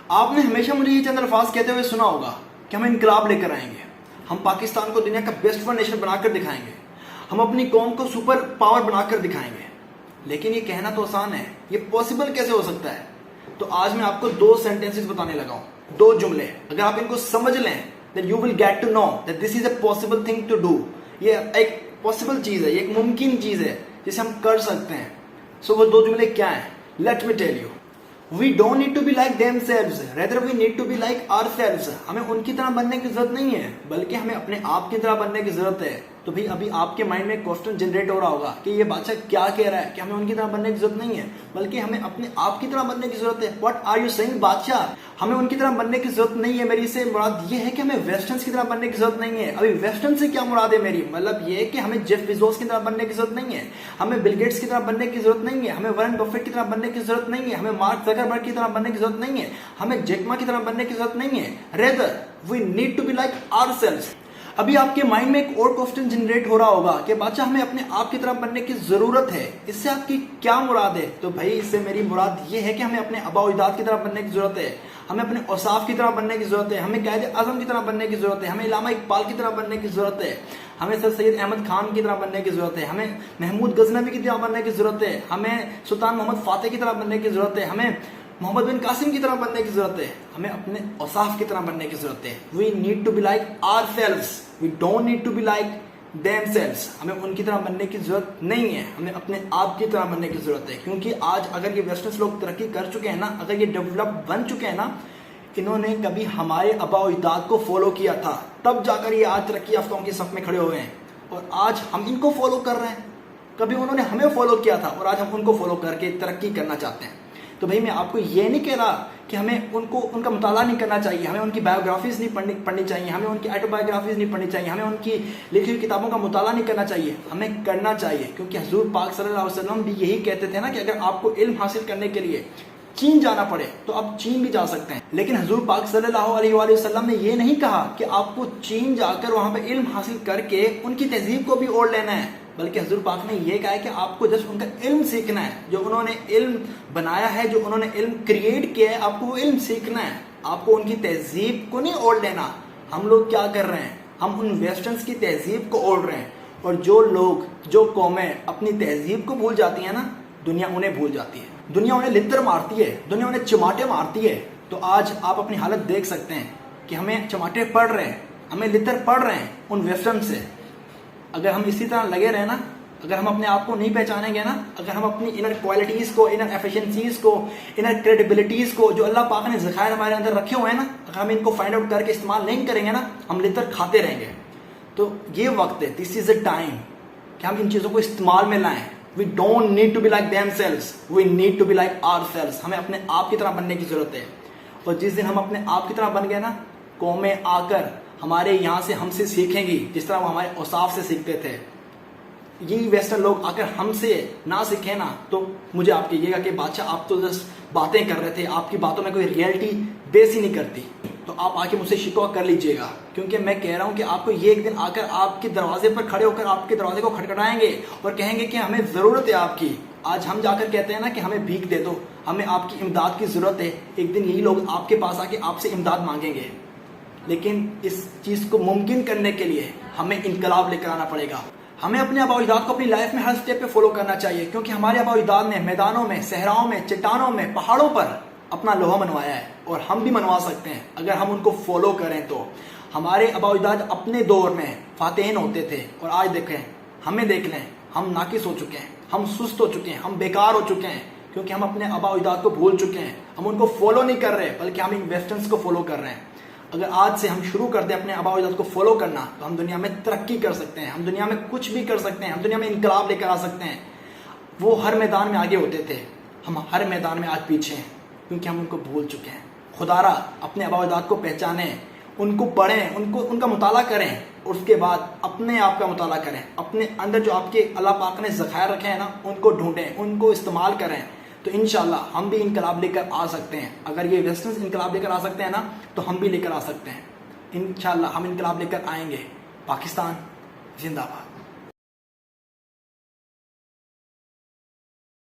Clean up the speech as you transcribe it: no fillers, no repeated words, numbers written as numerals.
آپ نے ہمیشہ مجھے یہ چند الفاظ کہتے ہوئے سنا ہوگا کہ ہم انقلاب لے کر آئیں گے، ہم پاکستان کو دنیا کا بیسٹ ون نیشن بنا کر دکھائیں گے، ہم اپنی قوم کو سپر پاور بنا کر دکھائیں گے۔ لیکن یہ کہنا تو آسان ہے، یہ پاسبل کیسے ہو سکتا ہے؟ تو آج میں آپ کو 2 سینٹنسز بتانے لگا ہوں، 2 جملے، اگر آپ ان کو سمجھ لیں then you will get to know that this is a possible thing to do۔ یہ ایک پاسبل چیز ہے، یہ ایک ممکن چیز ہے جسے ہم کر سکتے ہیں۔ سو وہ 2 جملے کیا ہیں؟ Let me tell you۔ We don't need to be like themselves, rather we need to be like ourselves۔ ہمیں ان کی طرح بننے کی ضرورت نہیں ہے، بلکہ ہمیں اپنے آپ کی طرح بننے کی ضرورت ہے۔ تو بھئی ابھی آپ کے مائنڈ میں کوسچن جنریٹ ہو رہا ہوگا کہ یہ بادشاہ کیا کہہ رہا ہے کہ ہمیں ان کی طرح بننے کی ضرورت نہیں ہے، بلکہ ہمیں اپنے آپ کی طرح بننے کی ضرورت ہے۔ واٹ آر یو سیئنگ بادشاہ؟ ہمیں ان کی طرح بننے کی ضرورت نہیں ہے، میری سے مراد یہ ہے کہ ہمیں ویسٹرنز کی طرح بننے کی ضرورت نہیں ہے۔ ابھی ویسٹرن سے کیا مراد ہے میری؟ مطلب یہ کہ ہمیں جیف بیزوس کی طرح بننے کی ضرورت نہیں ہے، ہمیں بل گیٹس کی طرح بننے کی ضرورت نہیں ہے، ہمیں وارن بفیٹ کی طرح بننے کی ضرورت نہیں ہے، ہمیں مارک زکربرگ کی طرح بننے کی ضرورت نہیں ہے، ہمیں جیک ما کی طرح بننے کی ضرورت نہیں ہے۔ Rather we need to be like ourselves. ابھی آپ کے مائنڈ میں ایک اور کوسچن جنریٹ ہو رہا ہوگا کہ بادشاہ ہمیں اپنے آپ کی طرح بننے کی ضرورت ہے، اس سے آپ کی کیا مراد ہے؟ تو بھائی اس سے میری مراد یہ ہے کہ ہمیں اپنے آباء و اجداد کی طرح بننے کی ضرورت ہے، ہمیں اپنے اوصاف کی طرح بننے کی ضرورت ہے، ہمیں قائد اعظم کی طرح بننے کی ضرورت ہے، ہمیں علامہ اقبال کی طرح بننے کی ضرورت ہے، ہمیں سر سید احمد خان کی طرح بننے کی ضرورت ہے، ہمیں محمود غزنوی کی طرح بننے کی ضرورت ہے، ہمیں سلطان محمد فاتح کی طرح بننے کی ضرورت ہے، ہمیں محمد بن قاسم کی طرح بننے کی ضرورت ہے، ہمیں اپنے اوصاف کی طرح بننے کی ضرورت ہے۔ We need to be like ourselves, we don't need to be like themselves. ہمیں ان کی طرح بننے کی ضرورت نہیں ہے، ہمیں اپنے آپ کی طرح بننے کی ضرورت ہے۔ کیونکہ آج اگر یہ ویسٹرن لوگ ترقی کر چکے ہیں نا، اگر یہ ڈیولپ بن چکے ہیں نا، انہوں نے کبھی ہمارے آباء و اجداد کو فالو کیا تھا، تب جا کر یہ آج ترقی یافتوں کی صف میں کھڑے ہوئے ہیں، اور آج ہم ان کو فالو کر رہے ہیں۔ کبھی انہوں نے ہمیں فالو کیا تھا اور آج ہم ان کو فالو کر کے ترقی کرنا چاہتے ہیں۔ تو بھائی میں آپ کو یہ نہیں کہہ رہا کہ ہمیں ان کا مطالعہ نہیں کرنا چاہیے، ہمیں ان کی بایوگرافیز نہیں پڑھنی چاہیے، ہمیں ان کی آٹو بایوگرافیز نہیں پڑھنی چاہیے، ہمیں ان کی لکھی ہوئی کتابوں کا مطالعہ نہیں کرنا چاہیے، ہمیں کرنا چاہیے۔ کیونکہ حضور پاک صلی اللہ علیہ وسلم بھی یہی کہتے تھے نا کہ اگر آپ کو علم حاصل کرنے کے لیے چین جانا پڑے تو آپ چین بھی جا سکتے ہیں، لیکن حضور پاک صلی اللہ علیہ وآلہ وسلم نے یہ نہیں کہا کہ آپ کو چین جا کر وہاں پہ علم حاصل کر کے ان کی تہذیب کو بھی اوڑھ لینا ہے، بلکہ حضور پاک نے یہ کہا ہے کہ آپ کو جسٹ ان کا علم سیکھنا ہے، جو انہوں نے علم بنایا ہے، جو انہوں نے علم کریٹ کیا ہے، آپ کو وہ علم سیکھنا ہے، آپ کو ان کی تہذیب کو نہیں اوڑھ لینا۔ ہم لوگ کیا کر رہے ہیں؟ ہم ان ویسٹرنز کی تہذیب کو اوڑھ رہے ہیں، اور جو لوگ، جو قومیں اپنی تہذیب کو بھول جاتی ہیں نا، دنیا انہیں بھول جاتی ہے، دنیا انہیں لتر مارتی ہے، دنیا انہیں چماٹے مارتی ہے۔ تو آج آپ اپنی حالت دیکھ سکتے ہیں کہ ہمیں چماٹے پڑ رہے ہیں، ہمیں لتر پڑ رہے ہیں ان ویسٹرن سے۔ اگر ہم اسی طرح لگے رہے نا، اگر ہم اپنے آپ کو نہیں پہچانیں گے نا، اگر ہم اپنی انر کوالٹیز کو، انر ایفیشنسیز کو، انر کریڈیبلٹیز کو، جو اللہ پاک نے ذخائر ہمارے اندر رکھے ہوئے ہیں نا، اگر ہم ان کو فائنڈ آؤٹ کر کے استعمال نہیں کریں گے نا، ہم لتر کھاتے رہیں گے۔ تو یہ وقت ہے، دس از اے ٹائم کہ ہم ان چیزوں کو استعمال میں لائیں۔ We don't need to be like themselves, we need to be like ourselves۔ ہمیں اپنے آپ کی طرح بننے کی ضرورت ہے، اور جس دن ہم اپنے آپ کی طرح بن گئے نا، قومیں آ کر ہمارے یہاں سے ہم سے سیکھیں گی، جس طرح وہ ہمارے اوصاف سے سیکھتے تھے۔ یہی ویسٹرن لوگ آ کر ہم سے نہ سیکھیں نا، تو مجھے آپ کہیے گا کہ بادشاہ آپ تو جسٹ باتیں کر رہے تھے، آپ کی باتوں میں کوئی ریئلٹی بیس ہی نہیں کرتی، تو آپ آ کے مجھ سے شکوہ کر لیجئے گا، کیونکہ میں کہہ رہا ہوں کہ آپ کو یہ ایک دن آ کر آپ کے دروازے پر کھڑے ہو کر آپ کے دروازے کو کھٹکھٹائیں گے اور کہیں گے کہ ہمیں ضرورت ہے آپ کی۔ آج ہم جا کر کہتے ہیں نا کہ ہمیں بھیک دے دو، ہمیں آپ کی امداد کی ضرورت ہے، ایک دن یہی لوگ آپ کے پاس آ کے آپ سے امداد مانگیں گے۔ لیکن اس چیز کو ممکن کرنے کے لیے ہمیں انقلاب لے کر آنا پڑے گا۔ ہمیں اپنے آباء و اجداد کو اپنی لائف میں ہر سٹیپ پہ فالو کرنا چاہیے، کیونکہ ہمارے آباء و اجداد نے میدانوں میں، صحراؤں میں، چٹانوں میں، پہاڑوں پر اپنا لوہا منوایا ہے، اور ہم بھی منوا سکتے ہیں اگر ہم ان کو فالو کریں تو۔ ہمارے آباء و اجداد اپنے دور میں فاتحین ہوتے تھے، اور آج دیکھیں، ہمیں دیکھ لیں، ہم ناقص ہو چکے ہیں، ہم سست ہو چکے ہیں، ہم بیکار ہو چکے ہیں، کیونکہ ہم اپنے آباء و اجداد کو بھول چکے ہیں، ہم ان کو فالو نہیں کر رہے، بلکہ ہم ان ویسٹرنز کو فالو کر رہے ہیں۔ اگر آج سے ہم شروع کر دیں اپنے آباء و اجداد کو فالو کرنا، تو ہم دنیا میں ترقی کر سکتے ہیں، ہم دنیا میں کچھ بھی کر سکتے ہیں، ہم دنیا میں انقلاب لے کر آ سکتے ہیں۔ وہ ہر میدان میں آگے ہوتے تھے، ہم ہر میدان میں آج پیچھے ہیں، کیونکہ ہم ان کو بھول چکے ہیں۔ خدا را اپنے آباء و اجداد کو پہچانیں، ان کو پڑھیں، ان کا مطالعہ کریں، اور اس کے بعد اپنے آپ کا مطالعہ کریں، اپنے اندر جو آپ کے اللہ پاک نے ذخائر رکھے ہیں نا، ان کو ڈھونڈیں، ان کو استعمال کریں، تو انشاءاللہ ہم بھی انقلاب لے کر آ سکتے ہیں۔ اگر یہ ویسٹرنز انقلاب لے کر آ سکتے ہیں نا، تو ہم بھی لے کر آ سکتے ہیں۔ انشاءاللہ ہم انقلاب لے کر آئیں گے۔ پاکستان زندہ باد۔